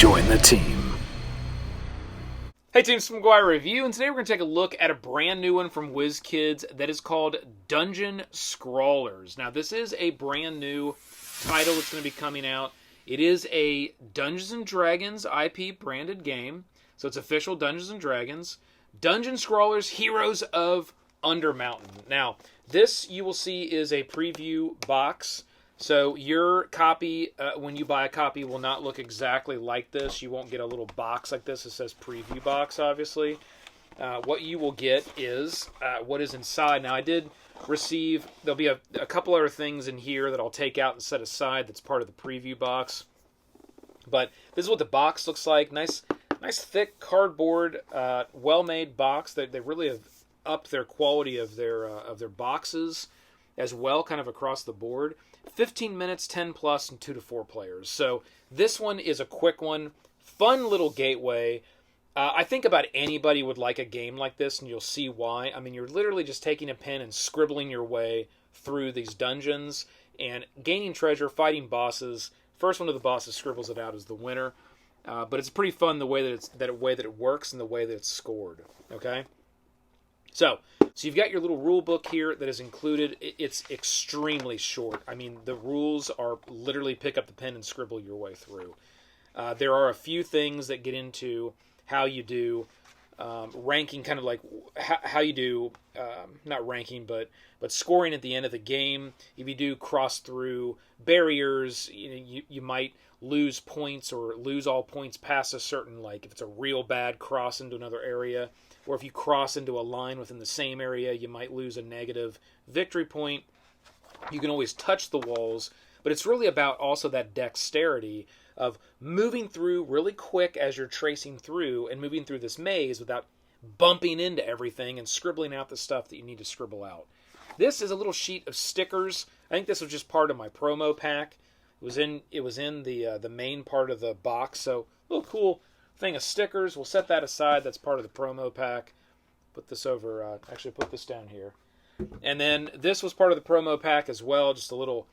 Join the team. Hey team, it's McGuire Review, and today we're going to take a look at a brand new one from Wizkids that is called Dungeon Scrawlers. Now this is a brand new title that's going to be coming out. It is a Dungeons & Dragons IP branded game, so it's official Dungeons & Dragons. Dungeon Scrawlers Heroes of Undermountain. Now this you will see is a preview box. So your copy, when you buy a copy, will not look exactly like this. You won't get a little box like this that says preview box, obviously. What you will get is what is inside. Now, I did receive, there'll be a couple other things in here that I'll take out and set aside that's part of the preview box. But this is what the box looks like. Nice thick cardboard, well-made box. They really have upped their quality of their boxes as well, kind of across the board. 15 minutes, 10 plus, and 2 to 4 players. So this one is a quick one. Fun little gateway. I think about anybody would like a game like this, and you'll see why. I mean, you're literally just taking a pen and scribbling your way through these dungeons and gaining treasure, fighting bosses. First one of the bosses scribbles it out as the winner. But it's pretty fun the way that it works and the way that it's scored. Okay? So you've got your little rule book here that is included. It's extremely short. I mean, the rules are literally pick up the pen and scribble your way through. There are a few things that get into how you do ranking, kind of like how you do, not ranking, but scoring at the end of the game. If you do cross through barriers, you might lose points or lose all points past a certain, like if it's a real bad cross into another area. Or if you cross into a line within the same area, you might lose a negative victory point. You can always touch the walls, but it's really about also that dexterity of moving through really quick as you're tracing through and moving through this maze without bumping into everything and scribbling out the stuff that you need to scribble out. This is a little sheet of stickers. I think this was just part of my promo pack. It was in the main part of the box, so a little cool thing of stickers. We'll set that aside. That's part of the promo pack. Put this over, actually put this down here. And then this was part of the promo pack as well, just a little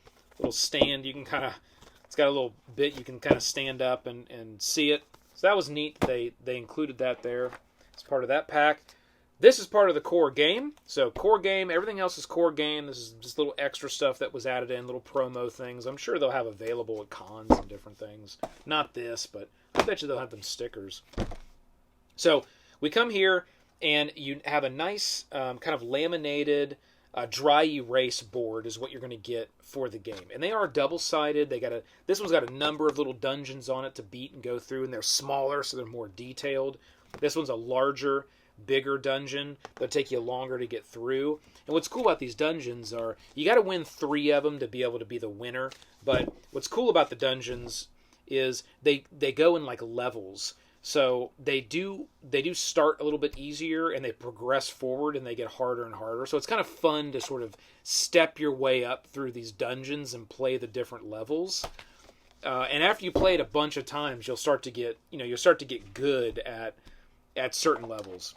stand. You can kind of, it's got a little bit you can kind of stand up and see it. So that was neat. They included that there. It's part of that pack. This is part of the core game. So core game, everything else is core game. This is just little extra stuff that was added in, little promo things. I'm sure they'll have available at cons and different things. Not this, but I bet you they'll have them stickers. So we come here and you have a nice kind of laminated dry erase board is what you're going to get for the game. And they are double-sided. This one's got a number of little dungeons on it to beat and go through, and they're smaller, so they're more detailed. This one's a larger, bigger dungeon. They'll take you longer to get through. And what's cool about these dungeons are you got to win 3 of them to be able to be the winner. But what's cool about the dungeons is they go in like levels. So they do start a little bit easier and they progress forward and they get harder and harder. So it's kind of fun to sort of step your way up through these dungeons and play the different levels. And after you play it a bunch of times, you'll start to get good at certain levels.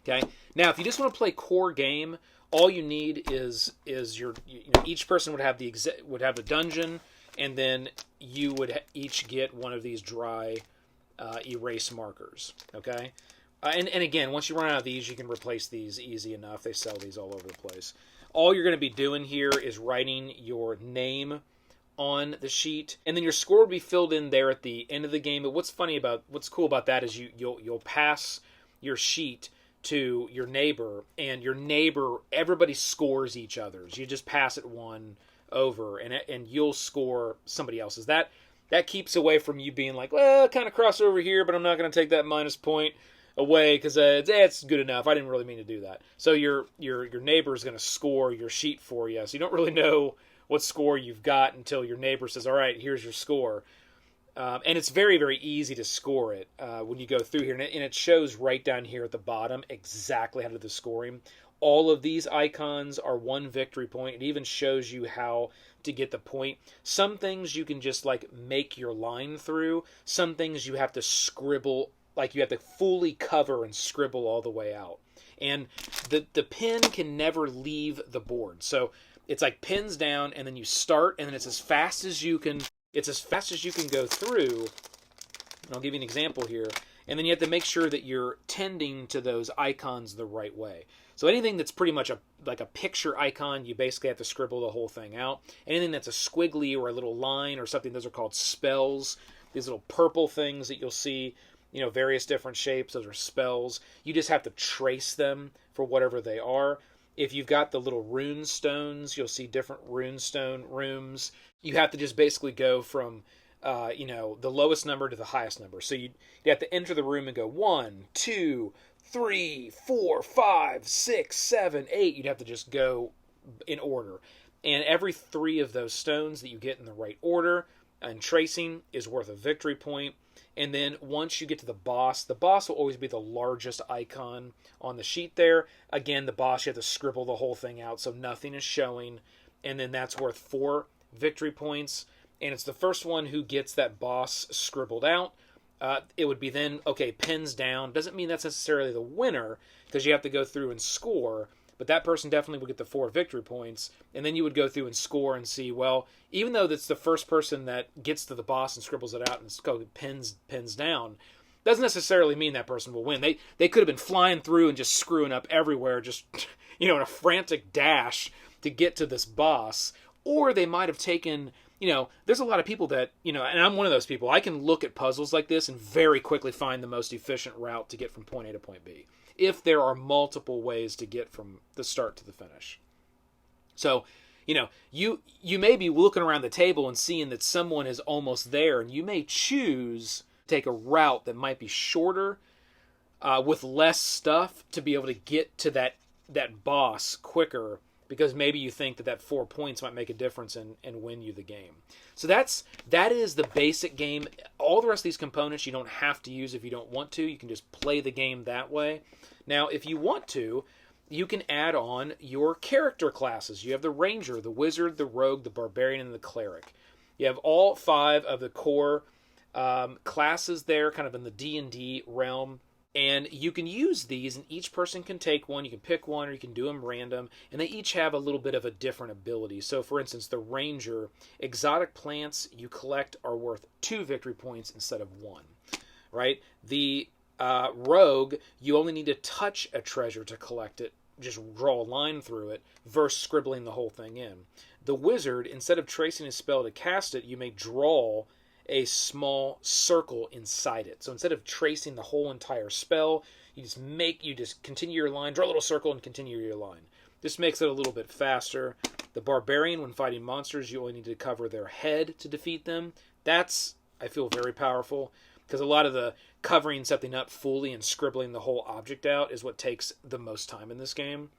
Okay. Now, if you just want to play core game, all you need is each person would have the dungeon, and then you would each get one of these dry erase markers. Okay. And again, once you run out of these, you can replace these easy enough. They sell these all over the place. All you're going to be doing here is writing your name on the sheet, and then your score will be filled in there at the end of the game. But what's cool about that is you'll pass your sheet to your neighbor, and your neighbor, everybody scores each other's. You just pass it one over, and you'll score somebody else's. That keeps away from you being like, well, kind of cross over here, but I'm not going to take that minus point away because it's good enough. I didn't really mean to do that. So your neighbor is going to score your sheet for you. So you don't really know what score you've got until your neighbor says, all right, here's your score. And it's very, very easy to score it when you go through here. And it shows right down here at the bottom exactly how to do the scoring. All of these icons are 1 victory point. It even shows you how to get the point. Some things you can just like make your line through. Some things you have to scribble, like you have to fully cover and scribble all the way out. And the pen can never leave the board. So it's like pins down, and then you start, and then it's as fast as you can go through. And I'll give you an example here. And then you have to make sure that you're tending to those icons the right way. So anything that's pretty much like a picture icon, you basically have to scribble the whole thing out. Anything that's a squiggly or a little line or something, those are called spells. These little purple things that you'll see, various different shapes, those are spells. You just have to trace them for whatever they are. If you've got the little rune stones, you'll see different rune stone rooms. You have to just basically go from the lowest number to the highest number. So you have to enter the room and go 1, 2, 3, 4, 5, 6, 7, 8. You'd have to just go in order. And every 3 of those stones that you get in the right order and tracing is worth a victory point. And then once you get to the boss will always be the largest icon on the sheet there. Again, the boss, you have to scribble the whole thing out so nothing is showing. And then that's worth 4 victory points. And it's the first one who gets that boss scribbled out. It would be then, okay, pins down. Doesn't mean that's necessarily the winner, because you have to go through and score, but that person definitely will get the 4 victory points. And then you would go through and score and see, well, even though that's the first person that gets to the boss and scribbles it out and pins down, doesn't necessarily mean that person will win. They could have been flying through and just screwing up everywhere, just in a frantic dash to get to this boss. Or they might have taken... there's a lot of people that, and I'm one of those people. I can look at puzzles like this and very quickly find the most efficient route to get from point A to point B, if there are multiple ways to get from the start to the finish. So, you may be looking around the table and seeing that someone is almost there, and you may choose to take a route that might be shorter, with less stuff, to be able to get to that boss quicker, because maybe you think that 4 points might make a difference and win you the game. So that is the basic game. All the rest of these components you don't have to use if you don't want to. You can just play the game that way. Now, if you want to, you can add on your character classes. You have the Ranger, the Wizard, the Rogue, the Barbarian, and the Cleric. You have all 5 of the core classes there, kind of in the D&D realm. And you can use these, and each person can take one. You can pick one, or you can do them random. And they each have a little bit of a different ability. So, for instance, the Ranger, exotic plants you collect are worth 2 victory points instead of 1. Right? The Rogue, you only need to touch a treasure to collect it. Just draw a line through it, versus scribbling the whole thing in. The Wizard, instead of tracing a spell to cast it, you may draw a small circle inside it. So instead of tracing the whole entire spell, you just continue your line, draw a little circle, and continue your line. This makes it a little bit faster. The Barbarian, when fighting monsters, you only need to cover their head to defeat them. That's, I feel, very powerful, because a lot of the covering something up fully and scribbling the whole object out is what takes the most time in this game.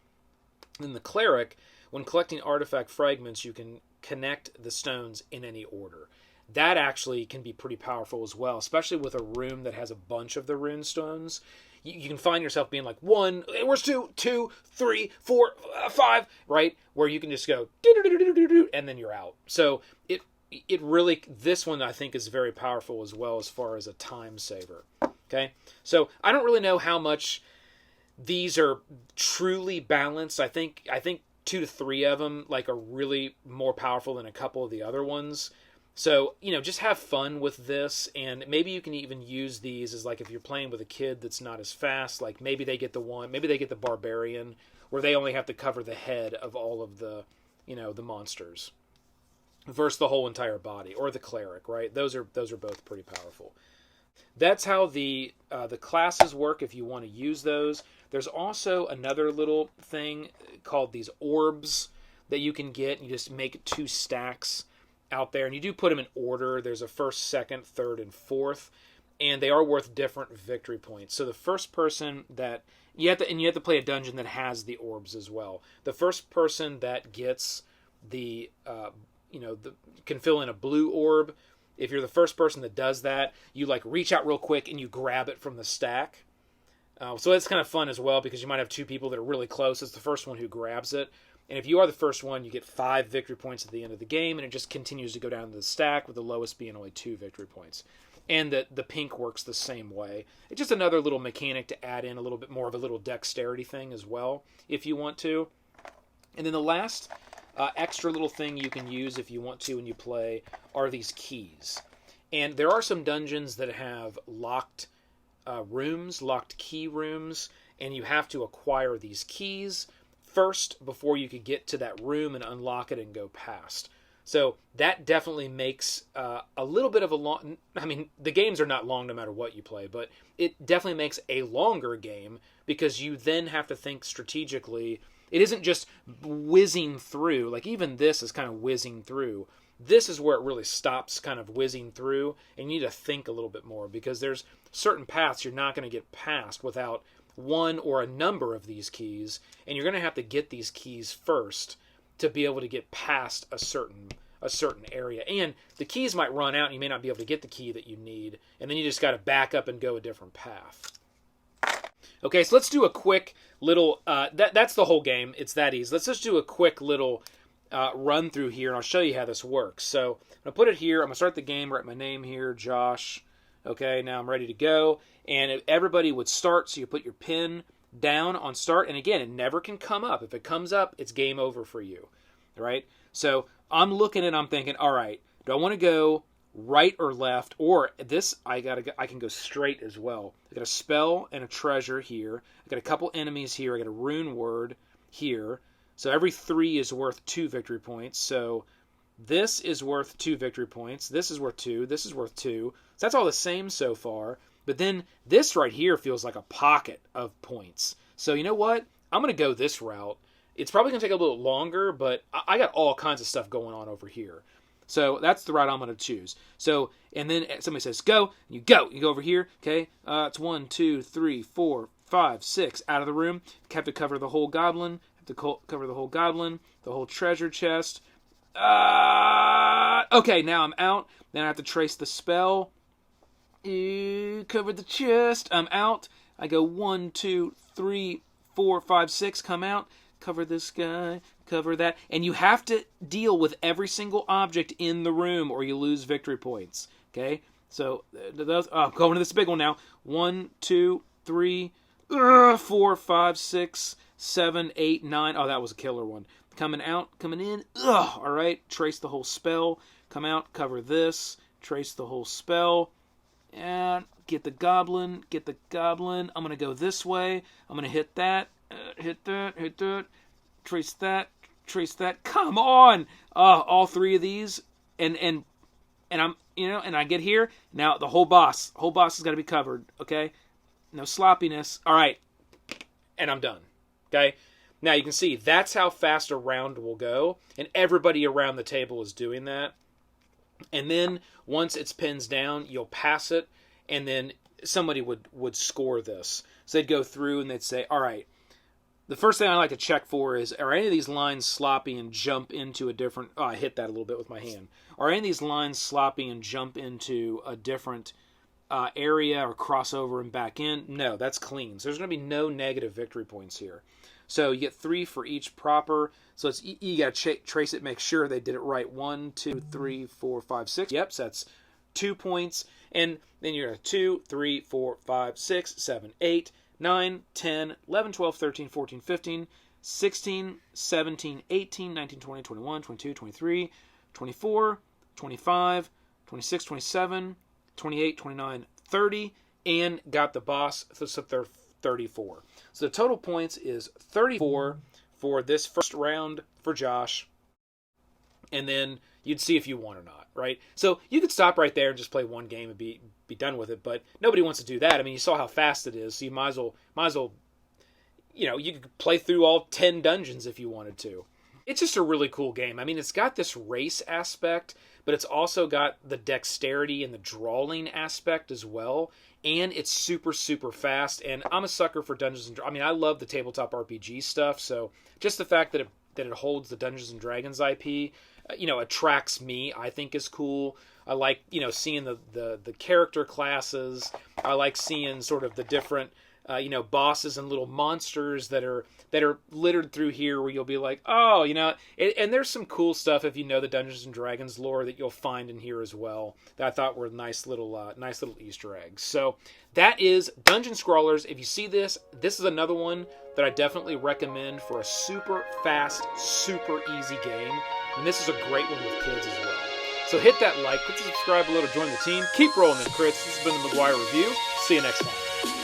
And the Cleric, when collecting artifact fragments, you can connect the stones in any order. That actually can be pretty powerful as well, especially with a room that has a bunch of the rune stones. You can find yourself being like 1, where's 2, 2, 3, 4, 5, right? Where you can just go, and then you're out. So it really, this one I think is very powerful as well as far as a time saver. Okay, so I don't really know how much these are truly balanced. I think 2 to 3 of them are really more powerful than a couple of the other ones. So, just have fun with this, and maybe you can even use these as if you're playing with a kid that's not as fast, maybe they get the Barbarian, where they only have to cover the head of all of the, the monsters, versus the whole entire body, or the Cleric, right? Those are both pretty powerful. That's how the classes work if you want to use those. There's also another little thing called these orbs that you can get. You just make 2 stacks out there, and you do put them in order. There's a first, second, third, and fourth, and they are worth different victory points. So the first person that you have to play a dungeon that has the orbs as well. The first person that gets can fill in a blue orb. If you're the first person that does that, you reach out real quick and you grab it from the stack. So that's kind of fun as well, because you might have 2 people that are really close. It's the first one who grabs it. And if you are the first one, you get 5 victory points at the end of the game, and it just continues to go down to the stack, with the lowest being only 2 victory points. And the pink works the same way. It's just another little mechanic to add in a little bit more of a little dexterity thing as well, if you want to. And then the last extra little thing you can use if you want to when you play are these keys. And there are some dungeons that have locked rooms, locked key rooms, and you have to acquire these keys first before you could get to that room and unlock it and go past. So that definitely makes a little bit of a long... I mean, the games are not long no matter what you play, but it definitely makes a longer game because you then have to think strategically. It isn't just whizzing through. Like, even this is kind of whizzing through. This is where it really stops kind of whizzing through, and you need to think a little bit more because there's certain paths you're not going to get past without one or a number of these keys, and you're going to have to get these keys first to be able to get past a certain area. And the keys might run out and you may not be able to get the key that you need, and then you just got to back up and go a different path. Okay, so let's do a quick little that's the whole game. It's that easy. Let's just do a quick little run through here, and I'll show you how this works. So I'm going to put it here. I'm going to start the game, write my name here, Josh. Okay, now I'm ready to go. And everybody would start, so you put your pin down on start. And again, it never can come up. If it comes up, it's game over for you. All right? So I'm looking and I'm thinking, all right, do I want to go right or left? Or this, I can go straight as well. I got a spell and a treasure here. I got a couple enemies here. I got a rune word here. So every 3 is worth 2 victory points. So this is worth 2 victory points. This is worth 2. This is worth 2. So that's all the same so far. But then this right here feels like a pocket of points. So you know what? I'm going to go this route. It's probably going to take a little longer, but I got all kinds of stuff going on over here. So that's the route I'm going to choose. So, and then somebody says, go. You go. You go over here. Okay. It's 1, 2, 3, 4, 5, 6. Out of the room. Have to cover the whole goblin. Have to cover the whole goblin. The whole treasure chest. Okay, now I'm out. Then I have to trace the spell. Cover the chest. I'm out. I go 1, 2, 3, 4, 5, 6. Come out. Cover this guy. Cover that. And you have to deal with every single object in the room or you lose victory points. Okay? So, going to this big one now. 1, 2, 3, 4, 5, 6, 7, 8, 9. Oh, that was a killer one. Coming out, coming in. All right. Trace the whole spell. Come out, cover this. Trace the whole spell. And get the goblin. Get the goblin. I'm going to go this way. I'm going to hit that. Hit that. Hit that. Trace that. Trace that. Come on. All 3 of these. And I'm, and I get here. Now the whole boss has got to be covered. Okay. No sloppiness. All right. And I'm done. Okay. Now you can see that's how fast a round will go. And everybody around the table is doing that. And then once it's pins down, you'll pass it, and then somebody would score this. So they'd go through and they'd say, all right, the first thing I like to check for is, are any of these lines sloppy and jump into a different... Oh, I hit that a little bit with my hand. Are any of these lines sloppy and jump into a different area or cross over and back in? No, that's clean. So there's going to be no negative victory points here. So you get 3 for each proper. So it's you got to trace it, make sure they did it right. 1, 2, 3, 4, 5, 6. Yep, so that's 2 points. And then you're at 2, 3, 4, 5, 6, 7, 8, 9, 10, 11, 12, 13, 14, 15, 16, 17, 18, 19, 20, 21, 22, 23, 24, 25, 26, 27, 28, 29, 30, and got the boss. So they're 34. So the total points is 34 for this first round for Josh. And then you'd see if you won or not, right? So you could stop right there and just play one game and be done with it, but nobody wants to do that. I mean, you saw how fast it is, so you might as well, you could play through all 10 dungeons if you wanted to. It's just a really cool game. I mean, it's got this race aspect, but it's also got the dexterity and the drawling aspect as well. And it's super, super fast. And I'm a sucker for Dungeons and Dragons. I mean, I love the tabletop RPG stuff. So just the fact that it holds the Dungeons and Dragons IP, attracts me, I think is cool. I like, seeing the character classes. I like seeing sort of the different, bosses and little monsters that are littered through here where you'll be like, oh, and there's some cool stuff if you know the Dungeons and Dragons lore that you'll find in here as well that I thought were nice little Easter eggs. So that is Dungeon Scrawlers. If you see this is another one that I definitely recommend for a super fast, super easy game. And this is a great one with kids as well. So hit that like, hit the subscribe below to join the team. Keep rolling in crits. This has been the McGuire Review. See you next time.